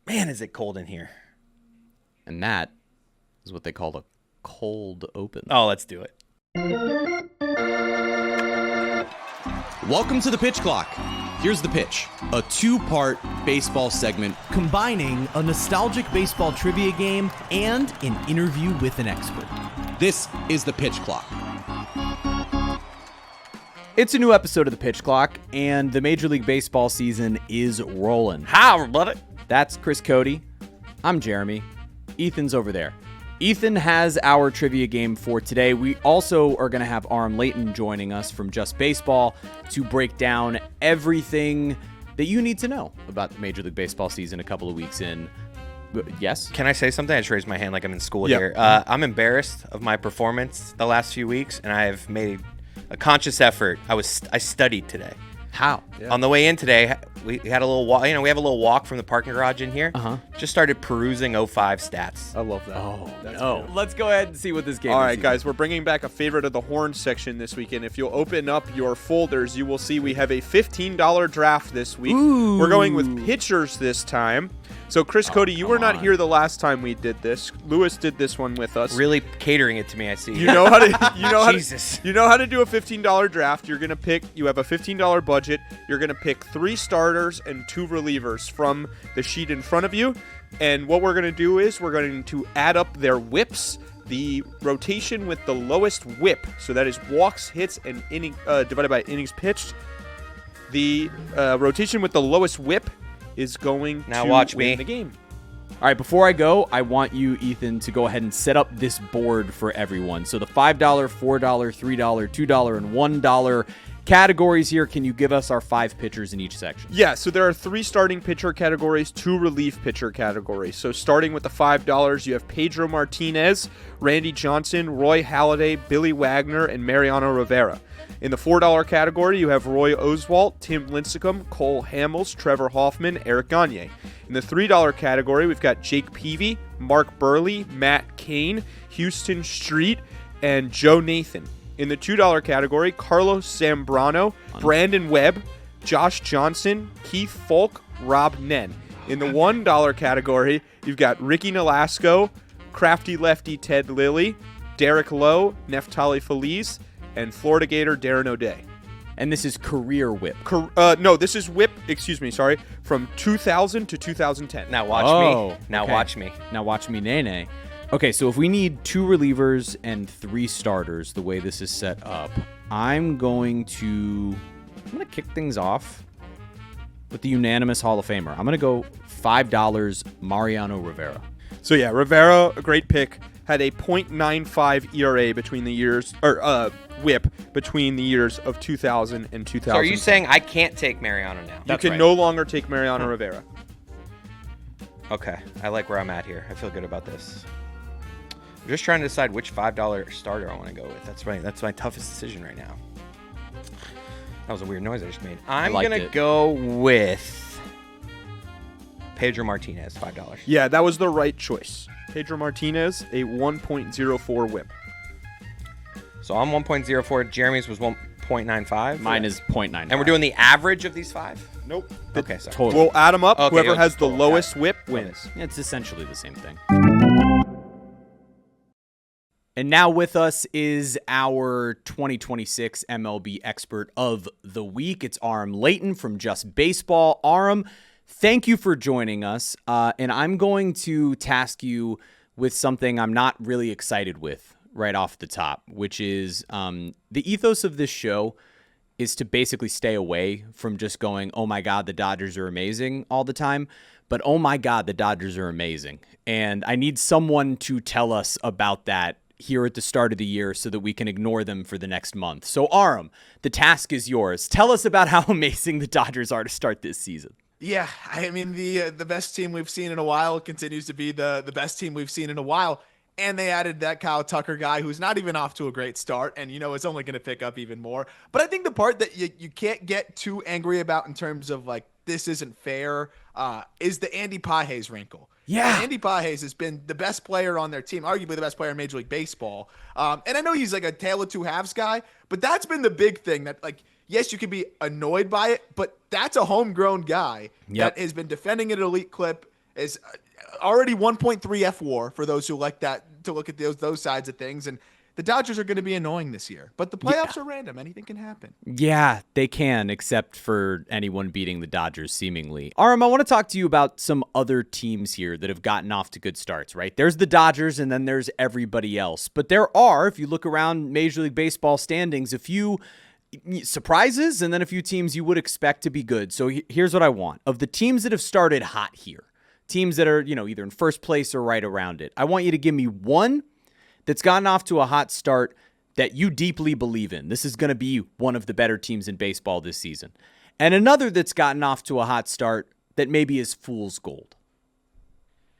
Man, is it cold in here. And that is what they call a cold open. Oh, let's do it. Welcome to the Pitch Clock. Here's the pitch. A two-part baseball segment combining a nostalgic baseball trivia game and an interview with an expert. This is the Pitch Clock. It's a new episode of the Pitch Clock, and the Major League Baseball season is rolling. Hi, everybody. That's Chris Cote. I'm Jeremy. Ethan's over there. Ethan has our trivia game for today. We also are going to have Aram Leighton joining us from Just Baseball to break down everything that you need to know about the Major League Baseball season a couple of weeks in. Yes? Can I say something? I just raised my hand like I'm in school here. I'm embarrassed of my performance the last few weeks, and I have made a conscious effort. I studied today. How? Yeah. On the way in today, we had a little walk. We have a little walk from the parking garage in here. Just started perusing 05 stats. I love that. Oh, That's no. good. Let's go ahead and see what this game is. All right, guys, we're bringing back a favorite of the horn section this weekend. If you'll open up your folders, you will see we have a $15 draft this week. Ooh. We're going with pitchers this time. So, Chris Cote, you were not here the last time we did this. Lewis did this one with us. Really catering it to me, I see. You know how to Jesus. You know how to do a $15 draft. You're going to pick, you have a $15 budget. You're going to pick 3 starters and 2 relievers from the sheet in front of you. And what we're going to do is we're going to add up their whips, the rotation with the lowest whip. So that is walks, hits, and inning divided by innings pitched. The rotation with the lowest whip is going now to watch win me. the game. All right, before I go, I want you, Ethan, to go ahead and set up this board for everyone. So the $5, $4, $3, $2, and $1 categories here. Can you give us our 5 pitchers in each section? Yeah, so there are 3 starting pitcher categories, 2 relief pitcher categories. So starting with the $5, you have Pedro Martinez, Randy Johnson, Roy Halladay, Billy Wagner, and Mariano Rivera. In the $4 category, you have Roy Oswalt, Tim Lincecum, Cole Hamels, Trevor Hoffman, Eric Gagne. In the $3 category, we've got Jake Peavy, Mark Burley, Matt Cain, Houston Street, and Joe Nathan. In the $2 category, Carlos Zambrano, Brandon Webb, Josh Johnson, Keith Folk, Rob Nen. In the $1 category, you've got Ricky Nolasco, crafty lefty Ted Lilly, Derek Lowe, Neftali Feliz, and Florida Gator Darren O'Day. And this is career whip. No, this is whip, from 2000 to 2010. Now watch me. Now okay. watch me. Now watch me, nay. Okay, so if we need 2 relievers and 3 starters, the way this is set up, I'm going to kick things off with the unanimous Hall of Famer. I'm going to go $5 Mariano Rivera. So yeah, Rivera, a great pick, had a .95 ERA between the years, whip between the years of 2000 and 2000. So are you saying I can't take Mariano now? You can no longer take Mariano Rivera? Okay, I like where I'm at here. I feel good about this. I'm just trying to decide which $5 starter I want to go with. That's my toughest decision right now. That was a weird noise I just made. I'm going to go with Pedro Martinez, $5. Yeah, that was the right choice. Pedro Martinez, a 1.04 whip. So I'm 1.04. Jeremy's was 1.95. Mine is 0.9. And we're doing the average of these 5? Nope. Okay, sorry. Total. We'll add them up. Okay, Whoever yeah, has the total. lowest Got it. whip wins. It's essentially the same thing. And now with us is our 2026 MLB expert of the week. It's Aram Leighton from Just Baseball. Aram, thank you for joining us. And I'm going to task you with something I'm not really excited with right off the top, which is the ethos of this show is to basically stay away from just going, oh my God, the Dodgers are amazing all the time. But oh my God, the Dodgers are amazing. And I need someone to tell us about that here at the start of the year so that we can ignore them for the next month. So Aram, the task is yours. Tell us about how amazing the Dodgers are to start this season. Yeah, I mean, the best team we've seen in a while continues to be the best team we've seen in a while. And they added that Kyle Tucker guy who's not even off to a great start. And, it's only going to pick up even more. But I think the part that you can't get too angry about in terms of, this isn't fair is the Andy Pages wrinkle. Yeah. And Andy Pages has been the best player on their team, arguably the best player in Major League Baseball. And I know he's like a tale of two halves guy, but that's been the big thing that, yes, you can be annoyed by it, but that's a homegrown guy that has been defending an elite clip is already 1.3 F WAR for those who like that to look at those sides of things. And the Dodgers are going to be annoying this year, but the playoffs are random. Anything can happen. Yeah, they can, except for anyone beating the Dodgers, seemingly. Aram, I want to talk to you about some other teams here that have gotten off to good starts, right? There's the Dodgers, and then there's everybody else. But there are, if you look around Major League Baseball standings, a few surprises and then a few teams you would expect to be good. So here's what I want. Of the teams that have started hot here, teams that are, either in first place or right around it, I want you to give me one that's gotten off to a hot start that you deeply believe in. This is going to be one of the better teams in baseball this season. And another that's gotten off to a hot start that maybe is fool's gold.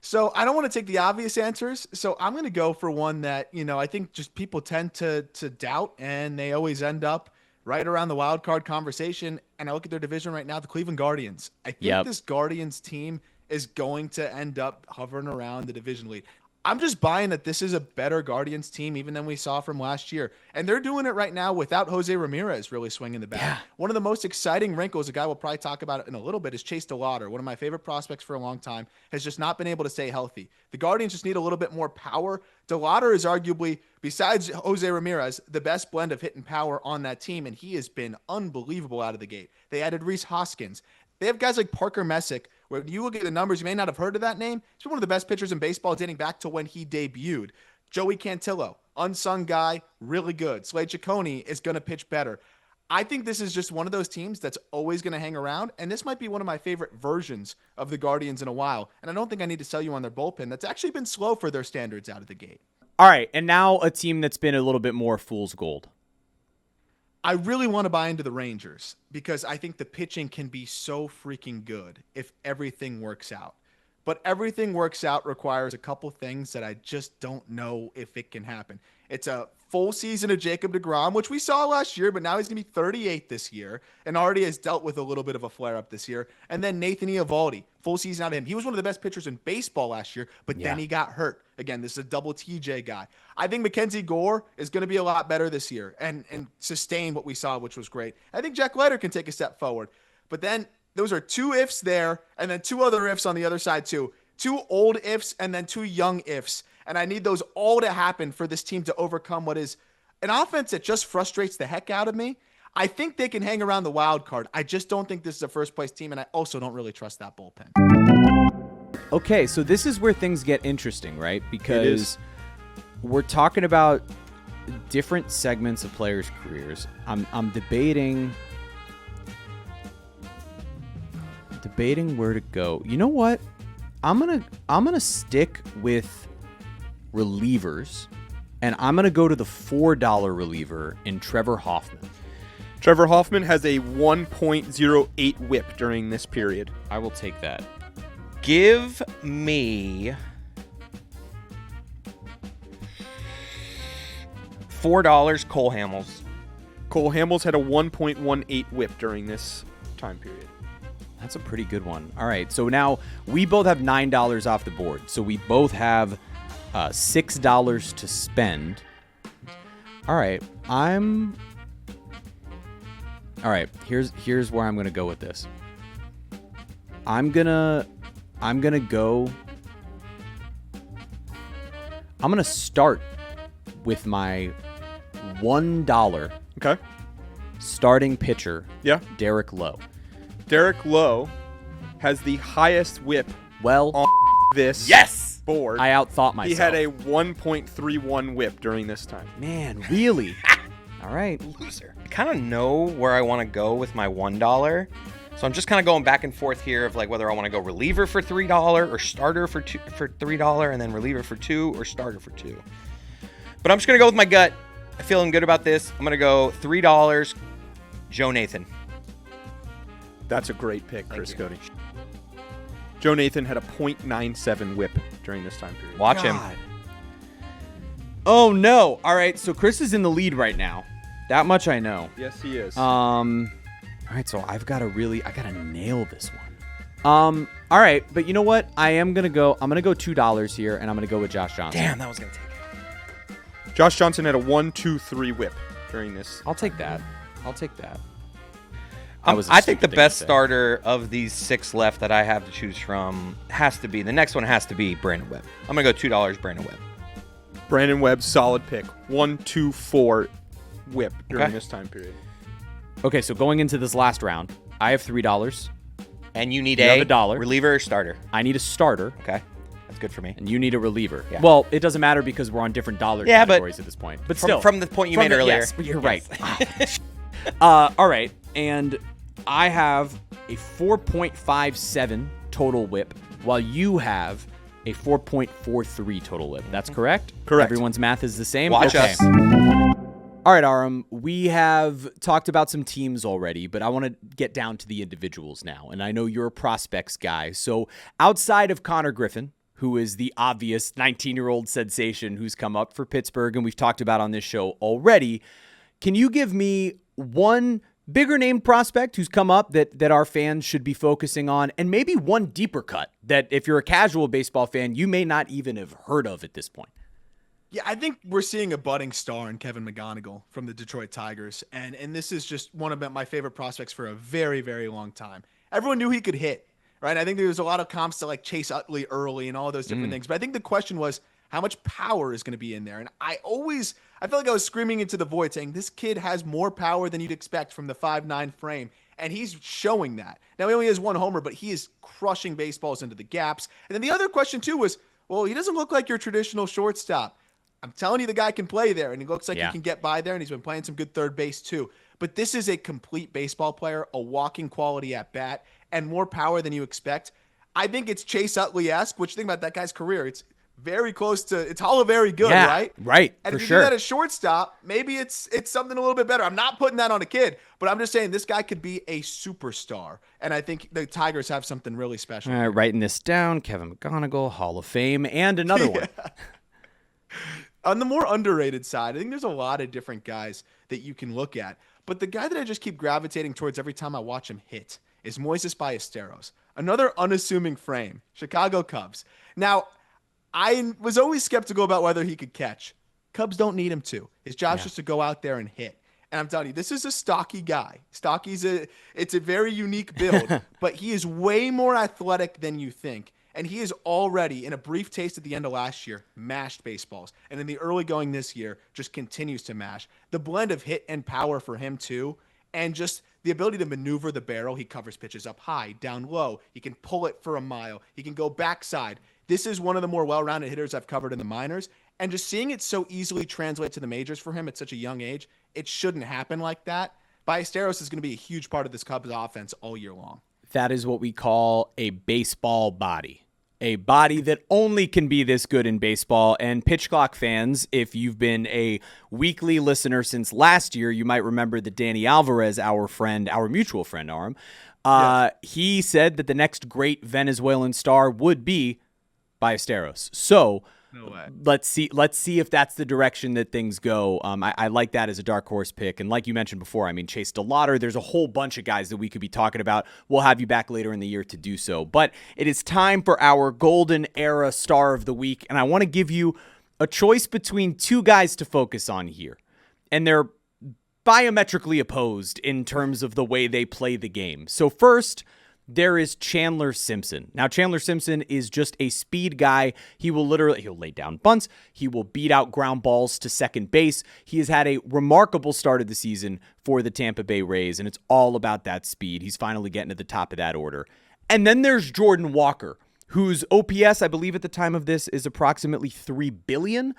So I don't want to take the obvious answers. So I'm going to go for one that, I think just people tend to doubt, and they always end up right around the wild card conversation. And I look at their division right now, the Cleveland Guardians. I think this Guardians team is going to end up hovering around the division lead. I'm just buying that this is a better Guardians team even than we saw from last year. And they're doing it right now without Jose Ramirez really swinging the bat. Yeah. One of the most exciting wrinkles, a guy we'll probably talk about it in a little bit, is Chase DeLauder. One of my favorite prospects for a long time, has just not been able to stay healthy. The Guardians just need a little bit more power. DeLauder is arguably, besides Jose Ramirez, the best blend of hit and power on that team, and he has been unbelievable out of the gate. They added Rhys Hoskins. They have guys like Parker Messick, where you look at the numbers, you may not have heard of that name. He's one of the best pitchers in baseball dating back to when he debuted. Joey Cantillo, unsung guy, really good. Slade Ciccone is going to pitch better. I think this is just one of those teams that's always going to hang around, and this might be one of my favorite versions of the Guardians in a while. And I don't think I need to sell you on their bullpen. That's actually been slow for their standards out of the gate. All right, and now a team that's been a little bit more fool's gold. I really want to buy into the Rangers because I think the pitching can be so freaking good if everything works out. But everything works out requires a couple things that I just don't know if it can happen. It's a full season of Jacob deGrom, which we saw last year, but now he's going to be 38 this year and already has dealt with a little bit of a flare-up this year. And then Nathan Eovaldi, full season out of him. He was one of the best pitchers in baseball last year, but then he got hurt. Again, this is a double TJ guy. I think Mackenzie Gore is going to be a lot better this year and sustain what we saw, which was great. I think Jack Leiter can take a step forward. But then those are two ifs there, and then two other ifs on the other side too. Two old ifs and then two young ifs. And I need those all to happen for this team to overcome what is an offense that just frustrates the heck out of me. I think they can hang around the wild card. I just don't think this is a first place team, and I also don't really trust that bullpen. Okay, so this is where things get interesting, right? Because we're talking about different segments of players' careers. I'm debating where to go. You know what? I'm gonna stick with relievers, and I'm gonna go to the $4 reliever in Trevor Hoffman. Trevor Hoffman has a 1.08 whip during this period. I will take that. Give me $4 Cole Hamels. Cole Hamels had a 1.18 whip during this time period. That's a pretty good one. All right, so now we both have $9 off the board. So we both have $6 to spend. All right, here's where I'm gonna go with this. I'm gonna start with my $1 starting pitcher, Derek Lowe. Derek Lowe has the highest whip on this board. I outthought myself. He had a 1.31 whip during this time. Man, really? All right. Loser. I kind of know where I want to go with my $1. So I'm just kind of going back and forth here of like whether I want to go reliever for $3 or starter for $3 and then reliever for $2 or starter for $2. But I'm just going to go with my gut. I'm feeling good about this. I'm going to go $3, Joe Nathan. That's a great pick, Chris Cote. Joe Nathan had a .97 whip during this time period. Watch him. Oh, no. All right, so Chris is in the lead right now. That much I know. Yes, he is. All right, so I gotta nail this one. All right, but you know what? I'm gonna go $2 here, and I'm gonna go with Josh Johnson. Damn, that was gonna take it. Josh Johnson had a 1.23 whip during this. I'll take that. I think the best starter of these 6 left that I have to choose from the next one has to be Brandon Webb. I'm going to go $2 Brandon Webb. Brandon Webb, solid pick. 1, 2, 4 whip during this time period. Okay, so going into this last round, I have $3. And you need have a dollar. reliever or starter. I need a starter. Okay. That's good for me. And you need a reliever. Yeah. Well, it doesn't matter because we're on different dollar categories at this point. But still. From the point you made earlier. Yes, you're right. All right. And I have a 4.57 total whip, while you have a 4.43 total whip. That's correct? Correct. Everyone's math is the same? Watch us. All right, Aram, we have talked about some teams already, but I want to get down to the individuals now. And I know you're a prospects guy. So outside of Connor Griffin, who is the obvious 19-year-old sensation who's come up for Pittsburgh and we've talked about on this show already, can you give me one bigger name prospect who's come up that our fans should be focusing on, and maybe one deeper cut that if you're a casual baseball fan, you may not even have heard of at this point? Yeah, I think we're seeing a budding star in Kevin McGonigle from the Detroit Tigers. And this is just one of my favorite prospects for a very, very long time. Everyone knew he could hit, right? I think there was a lot of comps to like Chase Utley early and all of those different things. But I think the question was how much power is going to be in there. And I felt like I was screaming into the void saying this kid has more power than you'd expect from the 5'9" frame. And he's showing that. Now, he only has 1 homer, but he is crushing baseballs into the gaps. And then the other question, too, was, well, he doesn't look like your traditional shortstop. I'm telling you, the guy can play there, and he looks like he can get by there, and he's been playing some good third base too. But this is a complete baseball player, a walking quality at bat, and more power than you expect. I think it's Chase Utley-esque, which think about that guy's career. It's very close to, it's all very good, right? Right, and for if you sure. do that at shortstop, maybe it's something a little bit better. I'm not putting that on a kid, but I'm just saying this guy could be a superstar, and I think the Tigers have something really special. All right, writing this down, Kevin McGonigle, Hall of Fame, and another one. On the more underrated side, I think there's a lot of different guys that you can look at. But the guy that I just keep gravitating towards every time I watch him hit is Moises Ballesteros. Another unassuming frame, Chicago Cubs. Now, I was always skeptical about whether he could catch. Cubs don't need him to. His job's just to go out there and hit. And I'm telling you, this is a stocky guy. It's a very unique build, but he is way more athletic than you think. And he is already, in a brief taste at the end of last year, mashed baseballs. And in the early going this year, just continues to mash. The blend of hit and power for him, too, and just the ability to maneuver the barrel. He covers pitches up high, down low. He can pull it for a mile. He can go backside. This is one of the more well-rounded hitters I've covered in the minors. And just seeing it so easily translate to the majors for him at such a young age, it shouldn't happen like that. Ballesteros is going to be a huge part of this Cubs offense all year long. That is what we call a baseball body. A body that only can be this good in baseball. And Pitch Clock fans, if you've been a weekly listener since last year, you might remember that Danny Alvarez, our mutual friend, Aram, he said that the next great Venezuelan star would be Ballesteros. So No way. let's see if that's the direction that things go. I like that as a dark horse pick. And like you mentioned before, I mean, Chase DeLauder, there's a whole bunch of guys that we could be talking about. We'll have you back later in the year to do so. But it is time for our Golden Era Star of the Week. And I want to give you a choice between 2 guys to focus on here. And they're diametrically opposed in terms of the way they play the game. So first, there is Chandler Simpson. Now, Chandler Simpson is just a speed guy. He'll lay down bunts. He will beat out ground balls to second base. He has had a remarkable start of the season for the Tampa Bay Rays, and it's all about that speed. He's finally getting to the top of that order. And then there's Jordan Walker, whose OPS, I believe at the time of this, is approximately 3 billion.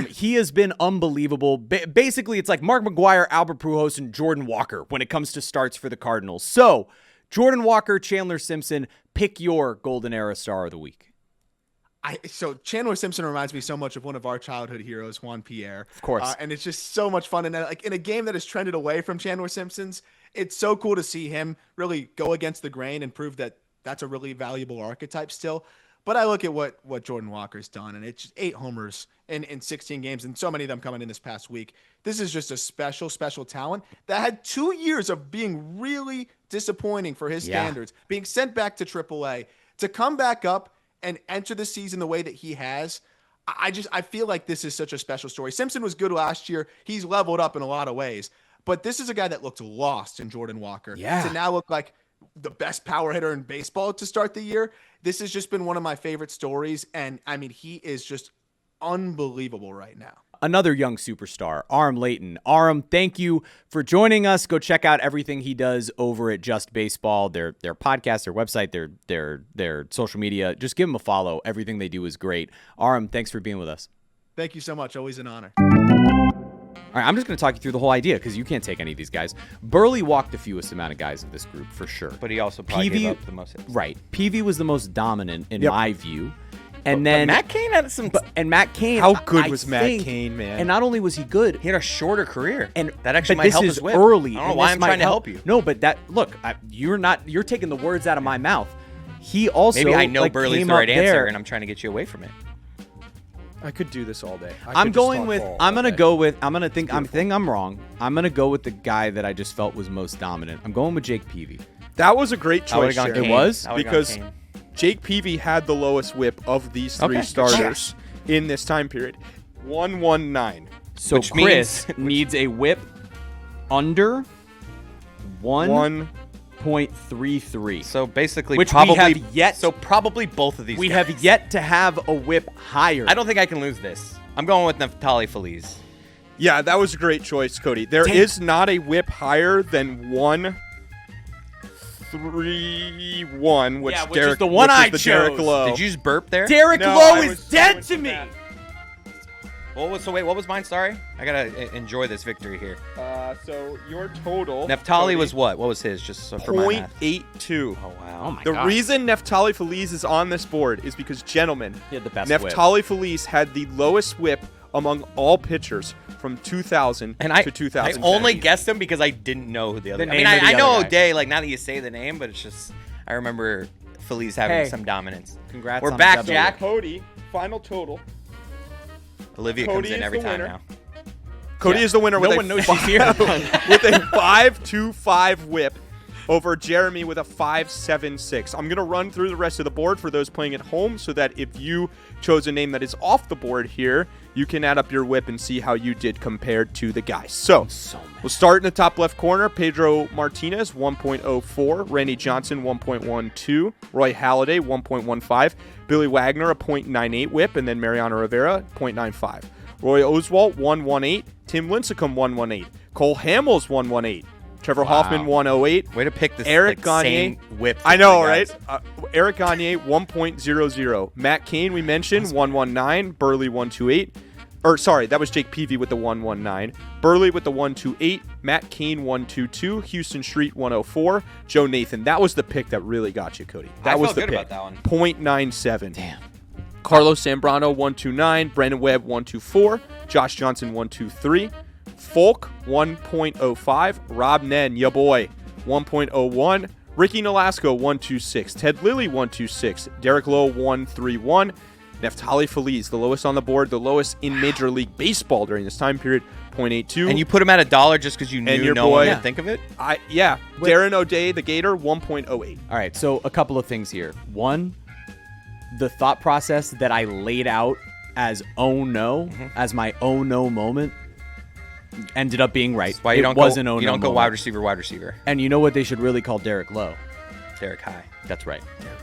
He has been unbelievable. Basically, it's like Mark McGwire, Albert Pujols, and Jordan Walker when it comes to starts for the Cardinals. So, Jordan Walker, Chandler Simpson, pick your Golden Era Star of the Week. So Chandler Simpson reminds me so much of one of our childhood heroes, Juan Pierre. Of course. And it's just so much fun. And like in a game that has trended away from Chandler Simpson's, it's so cool to see him really go against the grain and prove that that's a really valuable archetype still. But I look at what Jordan Walker's done, and it's just 8 homers in 16 games, and so many of them coming in this past week. This is just a special, special talent that had 2 years of being really disappointing for his standards, being sent back to AAA, to come back up and enter the season the way that he has. I feel like this is such a special story. Simpson was good last year. He's leveled up in a lot of ways. But this is a guy that looked lost in Jordan Walker. Yeah. To now look like the best power hitter in baseball to start the year. This has just been one of my favorite stories. And I mean, he is just unbelievable right now. Another young superstar, Aram Leighton. Aram, thank you for joining us. Go check out everything he does over at Just Baseball, their podcast, their website, their social media. Just give them a follow. Everything they do is great. Aram, thanks for being with us. Thank you so much. Always an honor. All right, I'm just going to talk you through the whole idea because you can't take any of these guys. Burley walked the fewest amount of guys of this group for sure. But he also probably gave up the most hits. Right. PV was the most dominant in my view. And then Matt Cain had some. And Matt Cain. How good I was Matt think- Cain, man? And not only was he good, He had a shorter career, and that actually but might this help is his whip. early. I don't know and why this I'm might trying to help you. No, but you're taking the words out of my mouth. He also Maybe I know like, Burley's came the right up answer, there. and I'm trying to get you away from it. I could do this all day. I'm going with. I'm gonna wrong. I'm gonna go with the guy that I just felt was most dominant. I'm going with Jake Peavy. That was a great I would've choice. gone Sharon. Cain. It was? I would've gone Because Cain. Jake Peavy had the lowest whip of these three Okay. starters in this time period. 119. So Which Chris means- needs a whip under 1. 1.33. So basically, Which we probably have yet- So probably both of these. We guys. have yet to have a whip higher. I don't think I can lose this. I'm going with Neftali Feliz. Yeah, that was a great choice, Cody. There is not a whip higher than 131, which Yeah, which Derek, is the one which I is the Derek chose. Low. Did you just burp there? Derek No, Lowe I is was dead going to for me. that. What was mine? Sorry, I gotta enjoy this victory here. So your total. Neftali Cody, was what? What was his? Just so for my math. 0.82. Oh wow. Oh my The God. reason Neftali Feliz is on this board is because, gentlemen, He had the best whip. Neftali Feliz had the lowest whip among all pitchers from 2000 And I to 2010. only guessed him because I didn't know who the other. The I mean, name of the I know other guy. O'Day. Like now that you say the name, but it's just I remember Feliz having Hey. some dominance. Congrats We're on back, the W. Jack. Cody, final total. Olivia Cody comes in is every the time winner. now. Cody is the winner No with one a knows she's here. with a 5.25 whip over Jeremy with a 5.76. I'm going to run through the rest of the board for those playing at home so that if you chose a name that is off the board here, you can add up your whip and see how you did compared to the guys. So we'll start in the top left corner. Pedro Martinez, 1.04. Randy Johnson, 1.12. Roy Halladay, 1.15. Billy Wagner, a 0.98 whip. And then Mariano Rivera, 0.95. Roy Oswalt, 118. Tim Lincecum, 118. Cole Hamels, 118. Trevor Hoffman, 108. Way to pick this Eric like, Gagne. same whip. I know, for right? the guys. Eric Gagne, 1.00. Matt Cain, we mentioned, 119. Burley, 128. Or, sorry, that was Jake Peavy with the 119. Burley with the 128. Matt Cain, 122. Houston Street, 104. Joe Nathan. That was the pick that really got you, Cody. That I was felt the good pick. about that one. 0.97. Damn. Carlos Zambrano, 129. Brandon Webb, 124. Josh Johnson, 123. Folk, 1.05. Rob Nen, ya boy, 1.01. Ricky Nolasco, 126. Ted Lilly, 126. Derek Lowe, 131. Neftali Feliz, the lowest on the board, the lowest in Major League Baseball during this time period, 0.82. And you put him at $1 just because you knew your no one boy- would think of it. Darren O'Day, the Gator, 1.08. All right, so a couple of things here. One, the thought process that I laid out as oh no, as my oh no moment, ended up being right. That's why you It don't was go. an oh You no don't go moment. wide receiver. And you know what they should really call Derek Lowe? Derek High. That's right. Derek